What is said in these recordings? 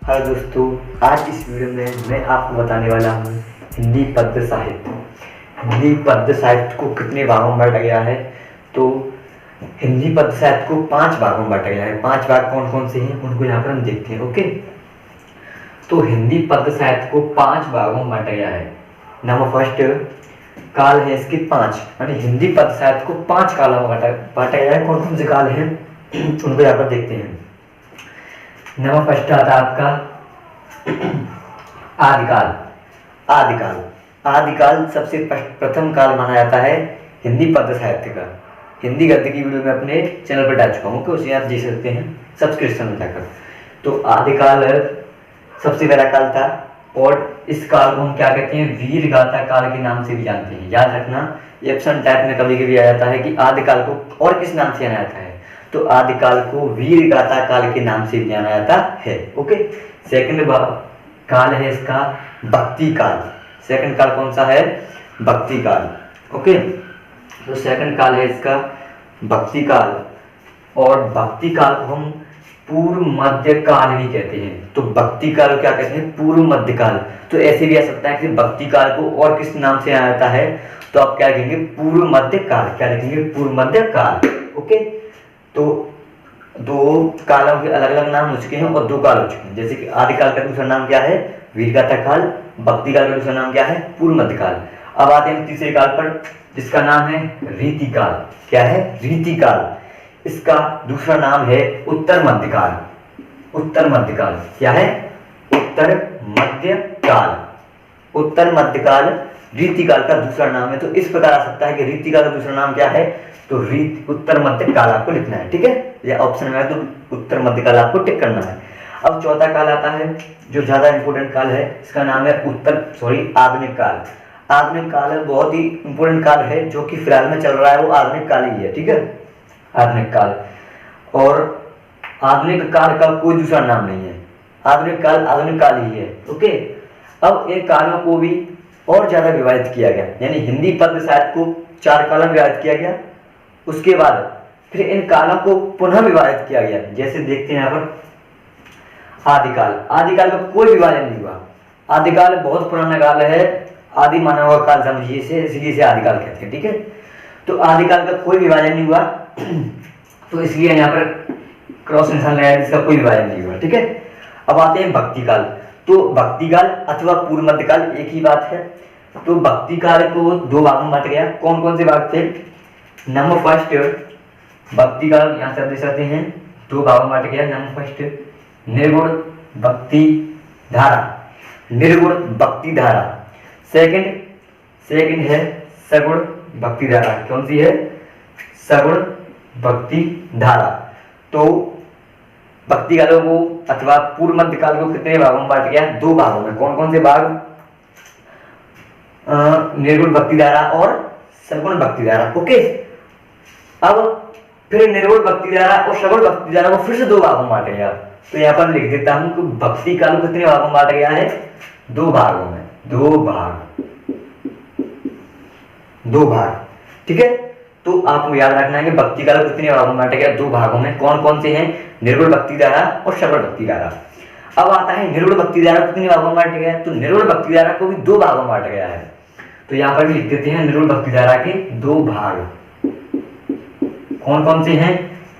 Hello दोस्तों, आज इस वीडियो में मैं आपको बताने वाला हूँ हिंदी पद्य साहित्य। हिंदी पद्य साहित्य को कितने भागों में बांटा गया है। तो हिंदी पद्य साहित्य को 5 भागों में बांटा गया है। 5 भाग कौन कौन से हैं उनको यहाँ पर हम देखते हैं। ओके, तो हिंदी पद्य साहित्य को 5 भागों में बांटा गया है। नंबर फर्स्ट, काल है इसके 5, यानी हिंदी पद्य साहित्य को 5 कालों में बांटा गया है। कौन कौन से काल हैं उनको यहाँ पर देखते हैं। नंबर फर्स्ट आता है आपका आदिकाल। आदिकाल आदिकाल सबसे प्रथम काल माना जाता है हिंदी पद्य साहित्य का। हिंदी गद्य की वीडियो में अपने चैनल पर डाल चुका हूँ, उसे आप देख सकते हैं सब्सक्रिप्शन में जाकर। तो आदिकाल सबसे पहला काल था, और इस काल को हम क्या कहते हैं, वीर गाथा काल के नाम से भी जानते हैं। याद रखना, ऑप्शन टाइप में कभी कभी आ जाता है कि आदिकाल को और किस नाम से जाना जाता है। तो आदिकाल को वीर गाथा काल के नाम से भी जाना जाता है। ओके, सेकंड काल है इसका भक्ति काल। सेकंड काल कौन सा है, भक्ति काल। ओके, तो सेकंड काल है इसका भक्ति काल, और भक्ति काल को हम पूर्व मध्य काल भी कहते हैं। तो भक्ति काल को क्या कहते हैं, पूर्व मध्य काल। तो ऐसे भी आ सकता है कि भक्ति काल को और किस नाम से जाना जाता है, तो आप क्या लिखेंगे, पूर्व मध्य काल। क्या लिखेंगे, पूर्व मध्य काल। ओके, तो 2 कालों के अलग अलग नाम हो चुके हैं और 2 काल हो चुके हैं। जैसे कि आदिकाल का दूसरा नाम क्या है, वीरगाथा काल। भक्ति काल का दूसरा नाम क्या है, पूर्व मध्य काल। अब आते हैं तीसरे काल पर, जिसका नाम है रीतिकाल। क्या है, रीतिकाल। इसका दूसरा नाम है उत्तर मध्य काल। उत्तर मध्य काल क्या है, उत्तर मध्य काल। उत्तर मध्य काल रीतिकाल का दूसरा नाम है। तो इस प्रकार आ सकता है कि रीतिकाल का दूसरा नाम क्या है, तो उत्तर मध्य काल आपको लिखना है। ठीक है, या ऑप्शन में है तो उत्तर मध्य काल आपको टिक करना है। अब चौथा काल आता है जो ज्यादा इंपोर्टेंट काल है, इसका नाम है आधुनिक काल। आधुनिक काल बहुत ही इंपोर्टेंट काल है, जो कि फिलहाल में चल रहा है, वो आधुनिक काल ही है। ठीक है, आधुनिक काल। और आधुनिक काल का कोई दूसरा नाम नहीं है, आधुनिक काल ही है। ओके, अब इन कालों को भी और ज्यादा विभाजित किया गया, यानी हिंदी पद्य साहित्य को 4 कालों में विभाजित किया गया। उसके बाद फिर इन कालों को पुनः विभाजित किया गया। जैसे देखते हैं यहाँ पर आदिकाल। आदिकाल का कोई विभाजन नहीं हुआ। आदिकाल बहुत पुराना काल है, आदि मानव काल समझिए इसे, इसलिए इसे आदिकाल कहते हैं। ठीक है, तो आदिकाल का कोई विभाजन नहीं हुआ, तो इसलिए यहाँ पर क्रॉस निशान लगाया, जिसका कोई विभाजन नहीं हुआ। ठीक है, अब आते हैं भक्ति काल। तो भक्ति काल अथवा पूर्व मध्य काल एक ही बात है। तो भक्ति काल को 2 भागों में बांटा गया। कौन कौन से भाग थे, नंबर फर्स्ट भक्ति काल, यहाँ से देख सकते हैं 2 भागों में बांटा गया। नंबर फर्स्ट निर्गुण भक्ति धारा, निर्गुण भक्ति धारा। सेकंड है सगुण भक्ति धारा। कौन सी है, सगुण भक्ति धारा। तो भक्ति कालों को अथवा पूर्व मध्य काल को कितने भागों में बांटा गया, 2 भागों में। कौन कौन से भाग, निर्गुण भक्ति धारा और सगुण भक्ति धारा। ओके, अब फिर निर्गुण भक्ति धारा और सगुण भक्ति धारा को फिर से 2 भागों में बांटा गया। तो यहाँ पर लिख देता हूं कि भक्ति काल को कितने भागों में बांटा गया है, 2 भागों में। 2 भाग। ठीक है, तो आपको याद रखना है कि भक्ति काल को कितने भागों में बांटा गया, 2 भागों में। कौन कौन से हैं, निर्गुण भक्ति धारा और सगुण भक्ति धारा। अब आता है निर्गुण भक्ति धारा को कितने भागों में बांटा गया, तो निर्गुण भक्ति धारा को भी 2 भागों में बांटा गया है। तो यहाँ पर भी लिख देते हैं निर्गुण भक्ति धारा के 2 भाग। कौन कौन से हैं,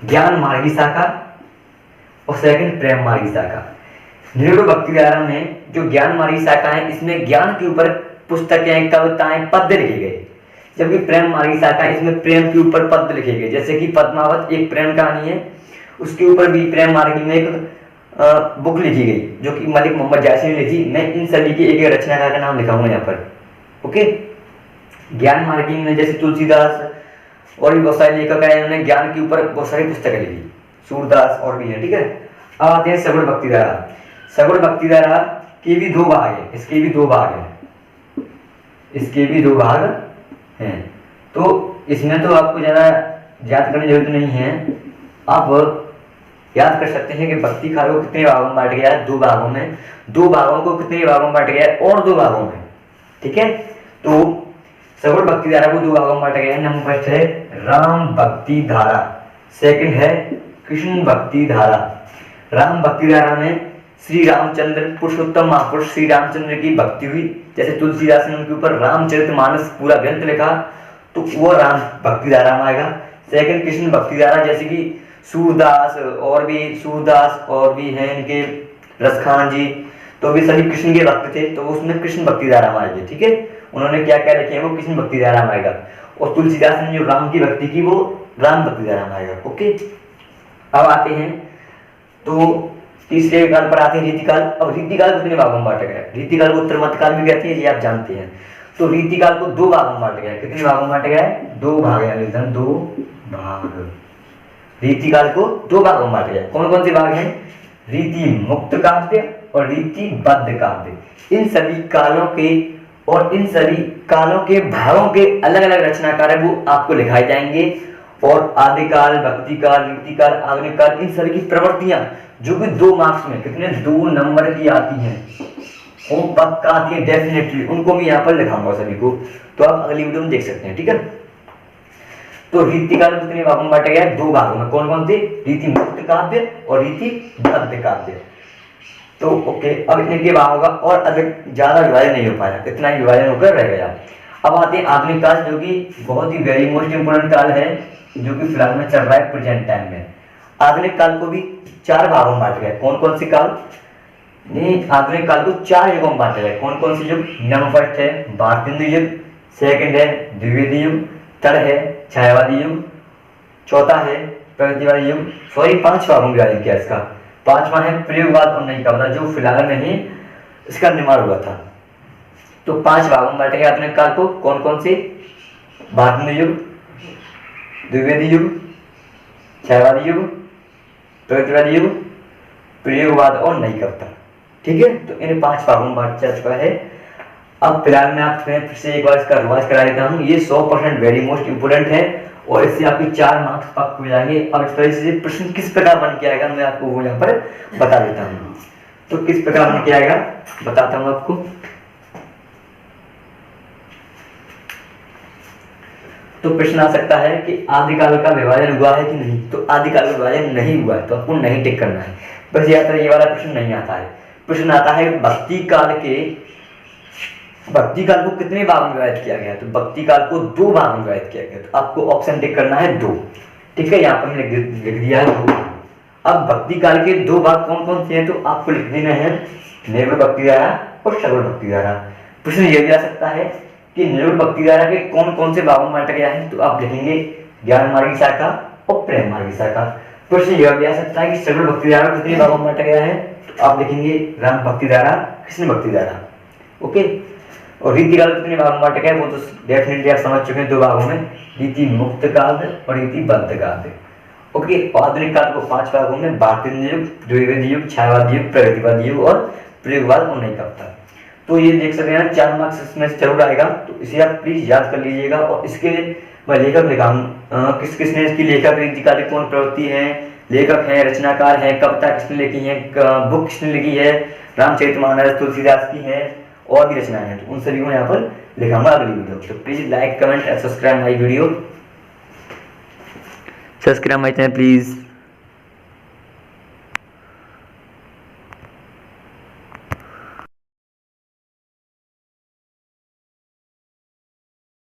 ज्ञान मार्गी शाखा और सेकंड प्रेम मार्गी शाखा। निर्गुण भक्ति धारा में जो ज्ञान मार्गी शाखा है, इसमें ज्ञान के ऊपर पुस्तकें, कविताएं, पद्य लिखे गए। जबकि प्रेम मार्गी शाखा, इसमें प्रेम के ऊपर पद्य लिखे गए। जैसे कि पद्मावत एक प्रेम कहानी है, उसके ऊपर भी प्रेम मार्गी में एक बुक लिखी गई, जो कि मलिक मोहम्मद जायसी ने लिखी। मैं इन सभी की एक रचनाकार का नाम लिखाऊंगा यहाँ पर। ओके, ज्ञान मार्गी में जैसे तुलसीदास और भी बहुत सारे लेखक हैं, इन्होंने ज्ञान के ऊपर बहुत सारी पुस्तकें लिखी, सूरदास और भी है। ठीक है, अब आते हैं सगुण भक्ति धारा। सगुण भक्ति धारा के भी 2 भाग है, इसके भी 2 भाग है, इसके भी 2 भाग हैं। तो इसमें तो आपको ज्यादा याद करने की जरूरत नहीं है, आप याद कर सकते हैं कि भक्ति काल को कितने भागों में बांटा गया है, 2 भागों में। 2 भागों को कितने भागों में बांटा गया है, और 2 भागों में। ठीक है, तो सगुण भक्ति धारा को 2 भागों में बांटा गया है। नंबर फर्स्ट है राम भक्ति धारा, सेकंड है कृष्ण भक्ति धारा। राम भक्ति धारा में श्री रामचंद्र पुरुषोत्तम महापुरुष श्री रामचंद्र की भक्ति हुई, जैसे तुलसीदास ने उनके ऊपर रामचरितमानस पूरा ग्रंथ लिखा तो वो राम भक्ति धारा में आएगा। सेकंड कृष्ण भक्ति धारा, जैसे कि सूरदास और भी हैं इनके रसखान जी, तो वे सभी कृष्ण के भक्त थे, तो उसमें कृष्ण भक्ति धारा में आएगी। ठीक है, उन्होंने क्या क्या लिखे हैं वो कृष्ण भक्ति धारा में आएगा। और तुलसीदास ने जो राम की भक्ति की वो राम भक्ति धारा में आएगा। ओके, अब आते हैं तो तीसरे काल पर आते हैं रीतिकाल। अब रीतिकाल कितने भागों में बांटा गया है? रीतिकाल को उत्तर मध्यकाल भी कहते हैं, ये आप जानते हैं। तो रीतिकाल को 2 भागों में बांटा गया है। कितने भागों में बांटा गया है? 2 भाग, यानी 2 भाग। रीतिकाल को 2 भागों में बांटा गया है। कौन कौन से भाग हैं? रीति मुक्त काव्य और रीतिबद्ध काव्य। इन सभी कालों के भागों के अलग अलग रचनाकार है, वो आपको लिखाए जाएंगे। और आदिकाल, भक्तिकाल, रीतिकाल, आधुनिक काल, इन सभी की प्रवृत्तियां जो भी 2 मार्क्स में कितने 2 नंबर की आती हैं, वो पक्का आती है डेफिनेटली, उनको मैं यहाँ पर लिखाऊंगा सभी को, तो आप अगली वीडियो में देख सकते हैं। ठीक है, तो रीतिकाल में कितने भागों में बांटा गया है? 2 भागों में। कौन कौन से? रीति मुक्त काव्य और रीतिबद्ध काव्य। तो ओके, अब इनके भाग होगा और अधिक ज्यादा विभाजन नहीं हो पाया, इतना ही विभाजन होकर रह गया। अब आते हैं आधुनिक काल, जो कि बहुत ही वेरी मोस्ट इंपोर्टेंट काल है, जो कि फिलहाल में चल रहा है प्रेजेंट टाइम में। आधुनिक काल को भी 4 भागों में बांटा गया। कौन कौन से काल? आधुनिक काल को 4 युगों में बांटा गया। कौन कौन से युग? नंबर फर्स्ट है भारतेंदु युग, सेकंड है द्विवेदी युग, थर्ड है छायावादी युग, चौथा है प्रगतिवादी युग। सॉरी, 5 भागों में विभाजन किया इसका। 5वां है प्रयोगवाद और नई कविता, जो फिलहाल में ही इसका निर्माण हुआ था। तो 5 भागों में बांटा गया आधुनिक काल को। कौन कौन से? भारतेंदु युग, द्विवेदी युग, छायावादी युग, प्रगतिवादी युग, प्रयोगवाद और नई कविता। ठीक है, तो इन 5 भागों में बांटा जा चुका है। अब फिलहाल मैं आपको फिर से एक बार इसका रिवाइज करा देता हूँ। ये 100% वेरी मोस्ट इंपोर्टेंट है और इससे आपके 4 मार्क्स पक्के हो जाएंगे। अब इस तरह से प्रश्न किस प्रकार बन के आएगा मैं आपको वो यहाँ पर बता देता हूँ। तो किस प्रकार बन के आएगा बताता हूँ आपको। तो प्रश्न आ सकता है कि आदिकाल का विभाजन हुआ है कि नहीं? तो आदिकाल का विभाजन नहीं हुआ है, तो आपको नहीं टिक करना है। बस ये वाला प्रश्न नहीं आता है। प्रश्न आता है भक्ति काल को कितने भाग में विभाजित किया गया? तो भक्ति काल को 2 भाग में विभाजित किया गया। तो आपको ऑप्शन टिक करना है 2। ठीक है, यहाँ पर मैंने लिख दिया है 2। अब भक्ति काल के 2 भाग कौन कौन से हैं? तो आपको लिख देना है निर्बल भक्ति धारा और सरल भक्ति धारा। प्रश्न यह भी आ सकता है कि निर्बल भक्ति धारा के कौन कौन से भागों में बांटा गया है? तो आप लिखेंगे ज्ञान मार्गी शाखा और प्रेम मार्गी शाखा। प्रश्न यह भी आ सकता है कि सरल भक्ति धारा कितने भागों में बांटा गया है? तो आप लिखेंगे राम भक्ति धारा, कृष्ण भक्ति धारा। ओके, और रीतिकाल कितने भागों में बांटा गया है? वो तो डेफिनेटली आप समझ चुके हैं, 2 भागों में, रीति मुक्त काव्य और रीतिबद्ध काव्य। ओके, आधुनिक काल को 5 भागों में, भारतेंदु युग, द्विवेदी युग, छायावादी युग, प्रगतिवादी युग और प्रयोगवाद और नई कविता। तो ये देख सकते हैं 4 मार्क्स इसमें जरूर आएगा, तो इसे आप प्लीज याद कर लीजिएगा। और इसके मैं लेखक लिखाऊं, किस किसने इसकी लेखक रीतिकाल कौन प्रवृत्ति है, लेखक है, रचनाकार है, कविता किसने लिखी है, बुक किसने लिखी है, रामचरितमानस तुलसीदास की है और भी रचनाएं हैं, तो उन सभी को यहाँ पर लिखाऊंगा अगली वीडियो। तो please like, comment and subscribe my video, subscribe my channel please.